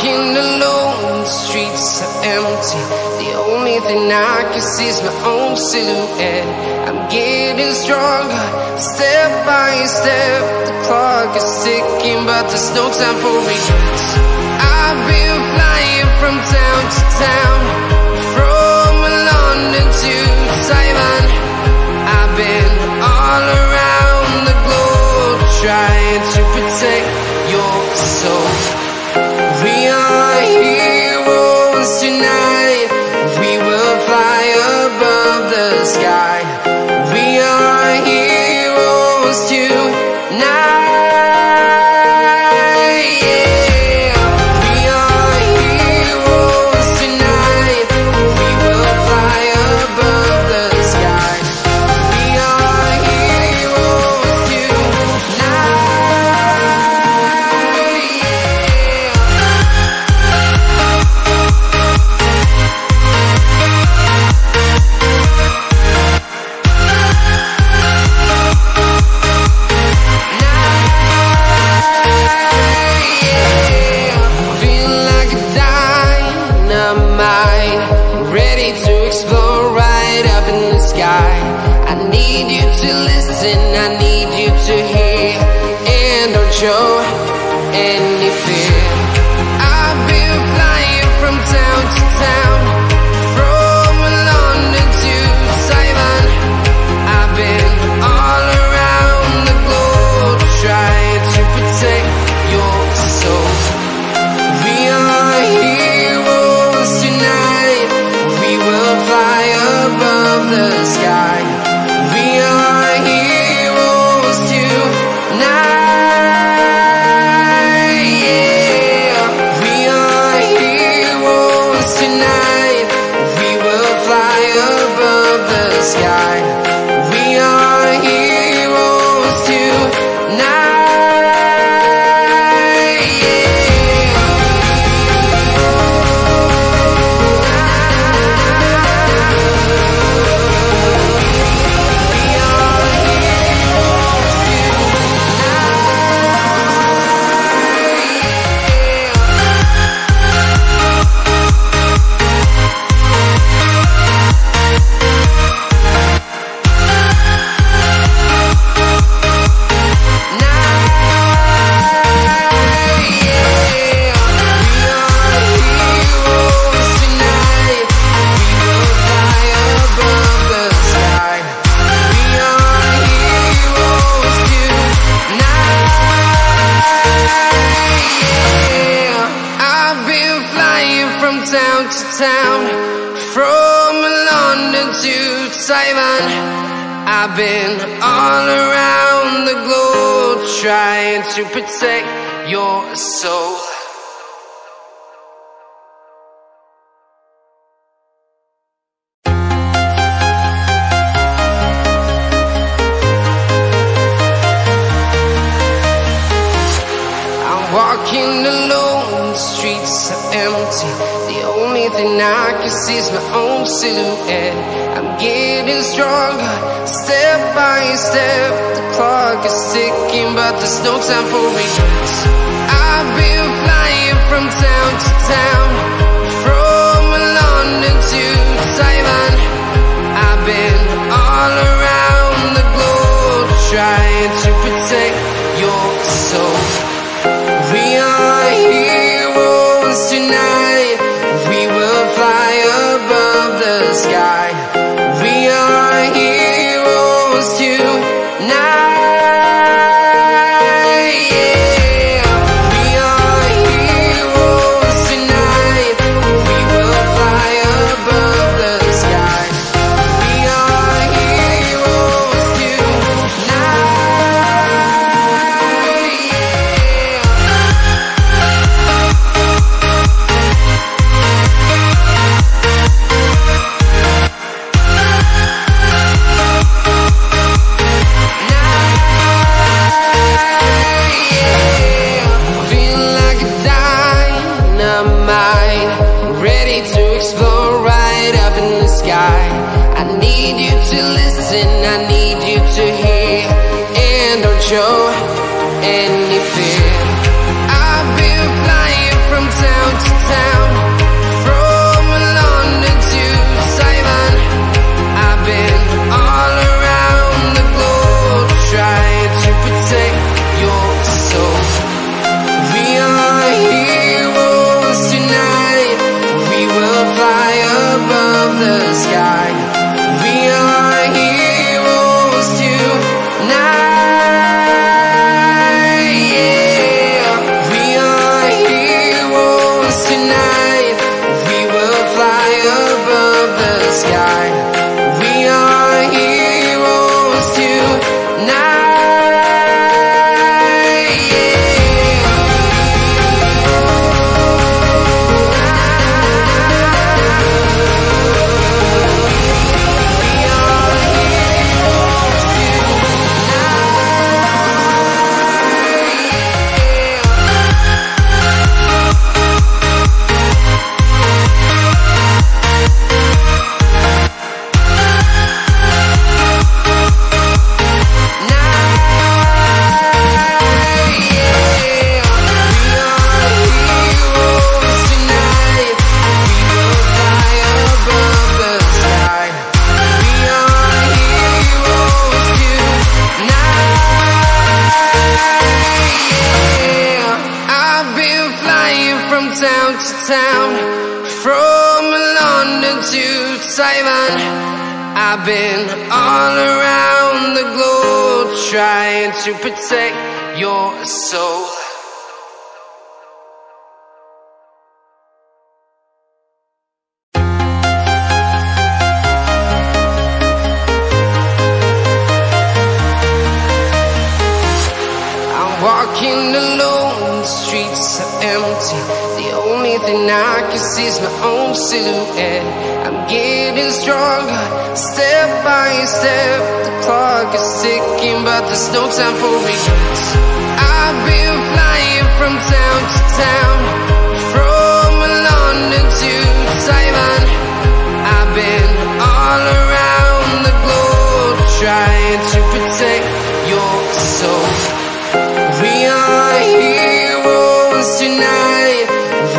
walking alone, the streets are empty. The only thing I can see is my own silhouette. I'm getting stronger, step by step. The clock is ticking, but there's no time for regrets. I've been flying from town to town, from London to Taiwan. I've been all around the globe, trying to protect your soul. We are heroes tonight. We will fly above the sky. We are heroes tonight. Show any fear. I've been flying from town to town, from London to Taiwan. I've been all around the globe, trying to protect your soul. We are heroes tonight. We will fly above the sky. We are heroes tonight. Sky. We are heroes tonight. Town to town, from London to Taiwan. I've been all around the globe, trying to protect your soul. I'm walking alone, the streets are empty. The only thing I can see is my own silhouette. I'm getting stronger, step by step. The clock is ticking, but there's no time for regrets. I've been flying from town to town, from London to Taiwan. I've been all around the globe, trying to protect your soul. We are heroes tonight. We will fly above the sky. We are heroes tonight. We are heroes tonight. We will fly above the sky. We are heroes tonight. I need you to listen, I need you to hear, and don't show any fear. I've been flying from town to to town, from London to Taiwan. I've been all around the globe trying to protect your soul. Walking alone, the streets are empty. The only thing I can see is my own silhouette. I'm getting stronger, step by step. The clock is ticking, but there's no time for regrets. I've been flying from town to town, from London to Taiwan. I've been all around the globe trying to protect your soul. We are heroes tonight.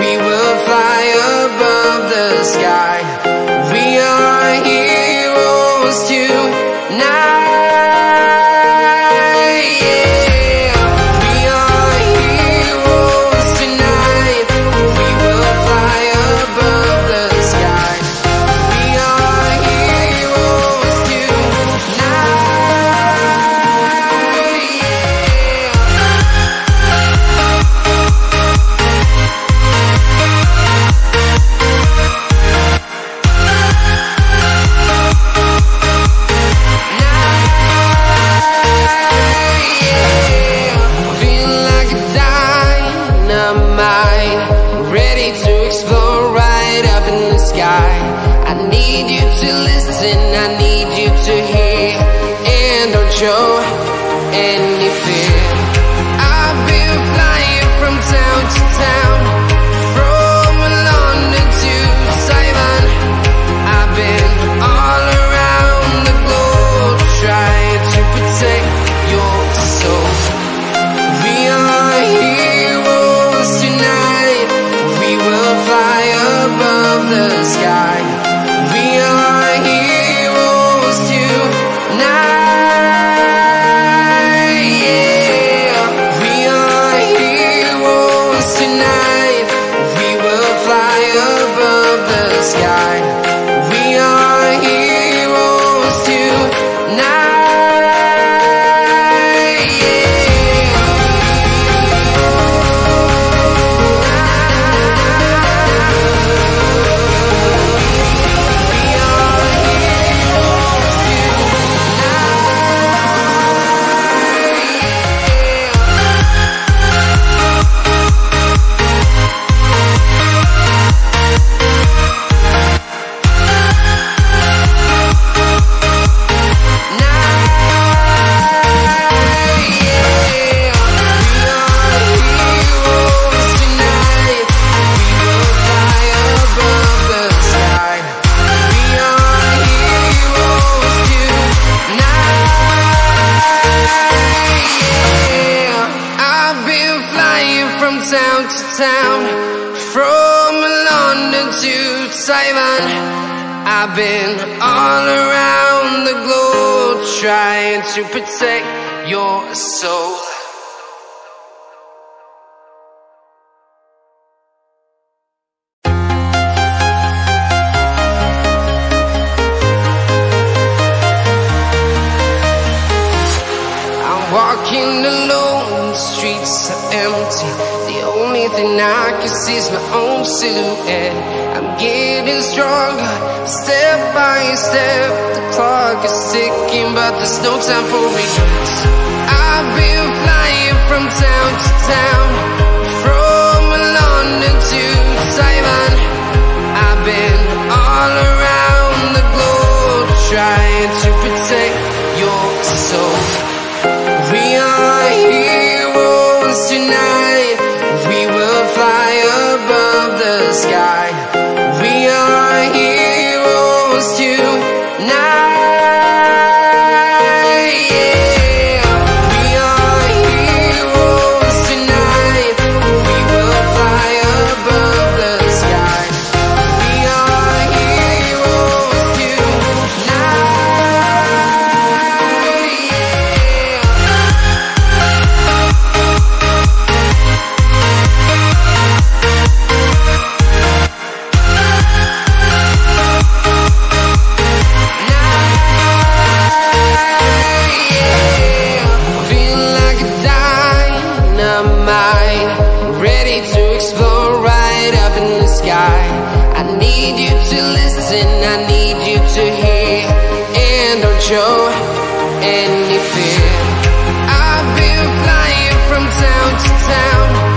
We will fly above the sky. We are heroes tonight. Yeah. We are heroes tonight. We will fly above the sky. We are heroes tonight. I need you to listen, I need you to hear, and don't show any fear. I've been flying from town to town, from London to Taiwan. I've been all around the globe trying to protect your soul. We are heroes tonight. We will fly above the sky. We are heroes tonight. Yeah. We are heroes tonight. We will fly above the sky. We are heroes tonight. Town to town, from London to Taiwan. I've been all around the globe trying to protect your soul. I'm walking alone, the streets are empty. The only thing I can see is my own silhouette. I'm getting stronger, step by step. The clock is ticking, but there's no time for regrets. I've been flying from town to town, from London to Taiwan. I've been all around the globe trying to protect your soul. We are heroes tonight. We will fly above the sky. We are heroes tonight. Yeah. We are heroes tonight. We will fly above the sky. We are heroes tonight. show any fear. I've been flying from town to town,